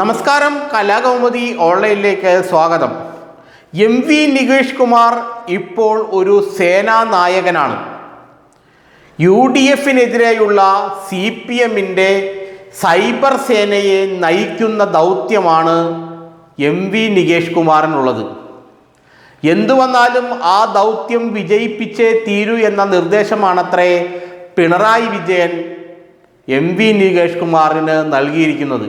നമസ്കാരം, കലാകൗമുദി ഓൺലൈനിലേക്ക് സ്വാഗതം. MV നികേഷ് കുമാർ ഇപ്പോൾ ഒരു സേനാ നായകനാണ്. UDFിനെതിരെയുള്ള CPMന്റെ സൈബർ സേനയെ നയിക്കുന്ന ദൗത്യമാണ് MV നികേഷ് കുമാറിനുള്ളത്. എന്തു വന്നാലും ആ ദൗത്യം വിജയിപ്പിച്ചേ തീരൂ എന്ന നിർദ്ദേശമാണത്രേ പിണറായി വിജയൻ MV നികേഷ് കുമാറിന് നൽകിയിരിക്കുന്നത്.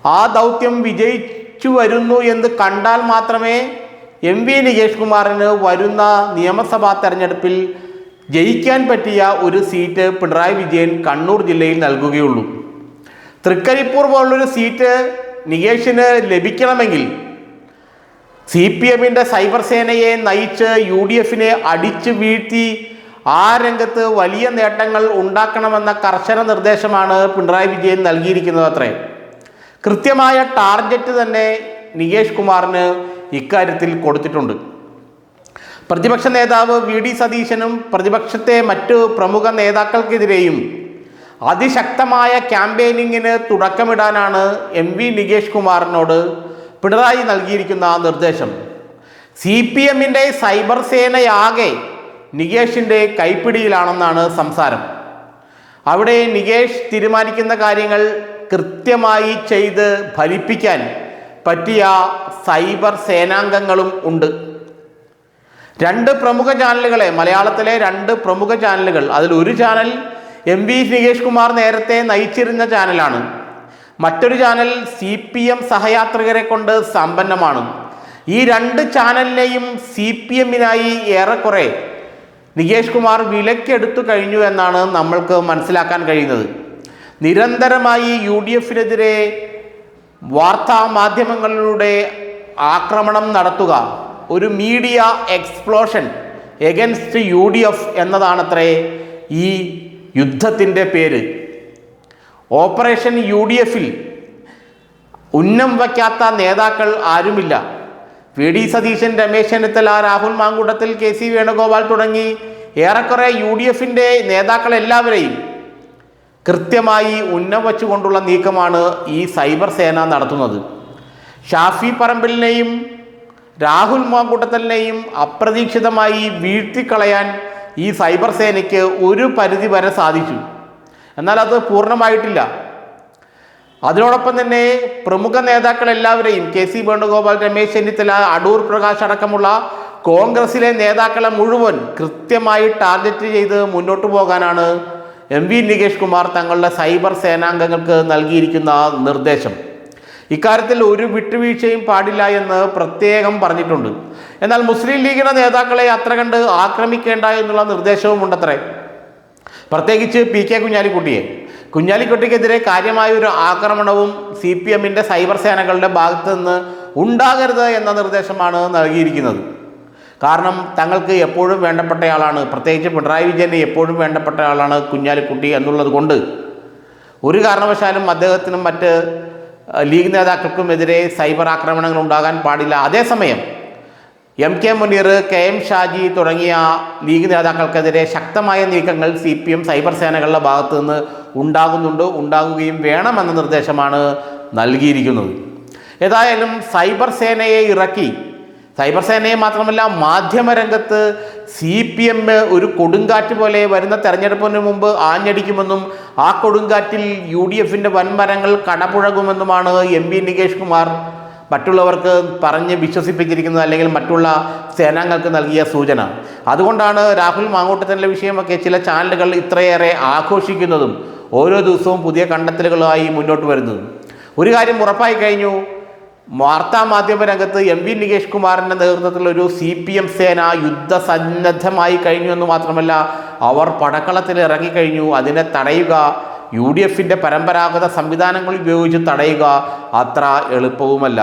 ആ ദൗത്യം വിജയിച്ചു വരുന്നു എന്ന് കണ്ടാൽ മാത്രമേ MV നികേഷ് കുമാറിന് വരുന്ന നിയമസഭാ തെരഞ്ഞെടുപ്പിൽ ജയിക്കാൻ പറ്റിയ ഒരു സീറ്റ് പിണറായി വിജയൻ കണ്ണൂർ ജില്ലയിൽ നൽകുകയുള്ളൂ. തൃക്കരിപ്പൂർ പോലുള്ളൊരു സീറ്റ് നികേഷിന് ലഭിക്കണമെങ്കിൽ CPMന്റെ സൈബർ സേനയെ നയിച്ച് UDFനെ അടിച്ചു വീഴ്ത്തി ആ രംഗത്ത് വലിയ നേട്ടങ്ങൾ ഉണ്ടാക്കണമെന്ന കർശന നിർദ്ദേശമാണ് പിണറായി വിജയൻ നൽകിയിരിക്കുന്നത്. അത്രേ കൃത്യമായ ടാർഗറ്റ് തന്നെ നികേഷ് കുമാറിന് ഇക്കാര്യത്തിൽ കൊടുത്തിട്ടുണ്ട്. പ്രതിപക്ഷ നേതാവ് VD സതീശനും പ്രതിപക്ഷത്തെ മറ്റു പ്രമുഖ നേതാക്കൾക്കെതിരെയും അതിശക്തമായ ക്യാമ്പയിനിങ്ങിന് തുടക്കമിടാനാണ് MV നികേഷ് കുമാറിനോട് പിണറായി നൽകിയിരിക്കുന്ന നിർദ്ദേശം. CPMന്റെ സൈബർ സേനയാകെ നികേഷിൻ്റെ കൈപ്പിടിയിലാണെന്നാണ് സംസാരം. അവിടെ നികേഷ് തീരുമാനിക്കുന്ന കാര്യങ്ങൾ കൃത്യമായി ചെയ്ത് ഫലിപ്പിക്കാൻ പറ്റിയ സൈബർ സേനാംഗങ്ങളും ഉണ്ട്. രണ്ട് പ്രമുഖ ചാനലുകളെ, മലയാളത്തിലെ രണ്ട് പ്രമുഖ ചാനലുകൾ, അതിലൊരു ചാനൽ MV നികേഷ് കുമാർ നേരത്തെ നയിച്ചിരുന്ന ചാനലാണ്. മറ്റൊരു ചാനൽ CPM സഹയാത്രികരെ കൊണ്ട് സമ്പന്നമാണ്. ഈ രണ്ട് ചാനലിനെയും CPMനായി ഏറെക്കുറെ നികേഷ് കുമാർ വിലക്കെടുത്തു കഴിഞ്ഞു എന്നാണ് നമ്മൾക്ക് മനസ്സിലാക്കാൻ കഴിയുന്നത്. നിരന്തരമായി UDFനെതിരെ വാർത്താ മാധ്യമങ്ങളിലൂടെ ആക്രമണം നടത്തുക, ഒരു മീഡിയ എക്സ്പ്ലോഷൻ എഗൻസ്റ്റ് UDF എന്നതാണത്രേ ഈ യുദ്ധത്തിൻ്റെ പേര്. ഓപ്പറേഷൻ UDFൽ ഉന്നം വയ്ക്കാത്ത നേതാക്കൾ ആരുമില്ല. VD സതീശൻ, രമേശ് ചെന്നിത്തല, രാഹുൽ മാങ്കൂട്ടത്തിൽ, KC വേണുഗോപാൽ തുടങ്ങി ഏറെക്കുറെ UDFൻ്റെ നേതാക്കളെല്ലാവരെയും കൃത്യമായി ഉന്നം വച്ചുകൊണ്ടുള്ള നീക്കമാണ് ഈ സൈബർ സേന നടത്തുന്നത്. ഷാഫി പറമ്പിലിനെയും രാഹുൽ മാങ്കൂട്ടത്തലിനെയും അപ്രതീക്ഷിതമായി വീഴ്ത്തിക്കളയാൻ ഈ സൈബർ സേനയ്ക്ക് ഒരു പരിധി വരെ സാധിച്ചു. എന്നാൽ അത് പൂർണ്ണമായിട്ടില്ല. അതിനോടൊപ്പം തന്നെ പ്രമുഖ നേതാക്കളെല്ലാവരെയും KC വേണുഗോപാൽ, രമേശ് ചെന്നിത്തല, അടൂർ പ്രകാശ് അടക്കമുള്ള കോൺഗ്രസിലെ നേതാക്കളെ മുഴുവൻ കൃത്യമായി ടാർഗറ്റ് ചെയ്ത് മുന്നോട്ട് പോകാനാണ് MV നികേഷ് കുമാർ തങ്ങളുടെ സൈബർ സേനാംഗങ്ങൾക്ക് നൽകിയിരിക്കുന്ന നിർദ്ദേശം. ഇക്കാര്യത്തിൽ ഒരു വിട്ടുവീഴ്ചയും പാടില്ല എന്ന് പ്രത്യേകം പറഞ്ഞിട്ടുണ്ട്. എന്നാൽ മുസ്ലിം ലീഗിന്റെ നേതാക്കളെ അത്ര കണ്ട് ആക്രമിക്കേണ്ട എന്നുള്ള നിർദ്ദേശവും ഉണ്ടത്രേ. പ്രത്യേകിച്ച് PK കുഞ്ഞാലിക്കുട്ടിക്കെതിരെ കാര്യമായ ഒരു ആക്രമണവും CPMന്റെ സൈബർ സേനകളുടെ ഭാഗത്ത് നിന്ന് ഉണ്ടാകരുത് എന്ന നിർദ്ദേശമാണ് നൽകിയിരിക്കുന്നത്. കാരണം തങ്ങൾക്ക് എപ്പോഴും വേണ്ടപ്പെട്ടയാളാണ്, പ്രത്യേകിച്ച് പിണറായി വിജയന് എപ്പോഴും വേണ്ടപ്പെട്ടയാളാണ് കുഞ്ഞാലിക്കുട്ടി എന്നുള്ളത് കൊണ്ട് ഒരു കാരണവശാലും അദ്ദേഹത്തിനും മറ്റ് ലീഗ് നേതാക്കൾക്കുമെതിരെ സൈബർ ആക്രമണങ്ങൾ ഉണ്ടാകാൻ പാടില്ല. അതേസമയം MK മുനീർ, KM ഷാജി തുടങ്ങിയ ലീഗ് നേതാക്കൾക്കെതിരെ ശക്തമായ നീക്കങ്ങൾ CPM സൈബർ സേനകളുടെ ഭാഗത്തു നിന്ന് ഉണ്ടാകുകയും വേണമെന്ന നിർദ്ദേശമാണ് നൽകിയിരിക്കുന്നത്. ഏതായാലും സൈബർ സേനയെ ഇറക്കി, സൈബർ സേനയെ മാത്രമല്ല മാധ്യമരംഗത്ത് CPM ഒരു കൊടുങ്കാറ്റ് പോലെ വരുന്ന തെരഞ്ഞെടുപ്പിന് മുമ്പ് ആഞ്ഞടിക്കുമെന്നും ആ കൊടുങ്കാറ്റിൽ UDFന്റെ വൻമരങ്ങൾ കടപുഴകുമെന്നുമാണ് MV നികേഷ് കുമാർ മറ്റുള്ളവർക്ക് പറഞ്ഞ് വിശ്വസിപ്പിച്ചിരിക്കുന്നത്, അല്ലെങ്കിൽ മറ്റുള്ള സേനാംഗങ്ങൾക്ക് നൽകിയ സൂചന. അതുകൊണ്ടാണ് രാഹുൽ മാങ്കൂട്ടത്തിൻ്റെ വിഷയമൊക്കെ ചില ചാനലുകൾ ഇത്രയേറെ ആഘോഷിക്കുന്നതും ഓരോ ദിവസവും പുതിയ കണ്ടെത്തലുകളായി മുന്നോട്ട് വരുന്നതും. ഒരു കാര്യം ഉറപ്പായി കഴിഞ്ഞു, വാർത്താ മാധ്യമ രംഗത്ത് MV നികേഷ് കുമാറിൻ്റെ നേതൃത്വത്തിലുള്ള ഒരു CPM സേന യുദ്ധസന്നദ്ധമായി കഴിഞ്ഞു എന്ന് മാത്രമല്ല, അവർ പടക്കളത്തിൽ ഇറങ്ങിക്കഴിഞ്ഞു. അതിനെ തടയുക, UDFന്റെ പരമ്പരാഗത സംവിധാനങ്ങൾ ഉപയോഗിച്ച് തടയുക അത്ര എളുപ്പവുമല്ല.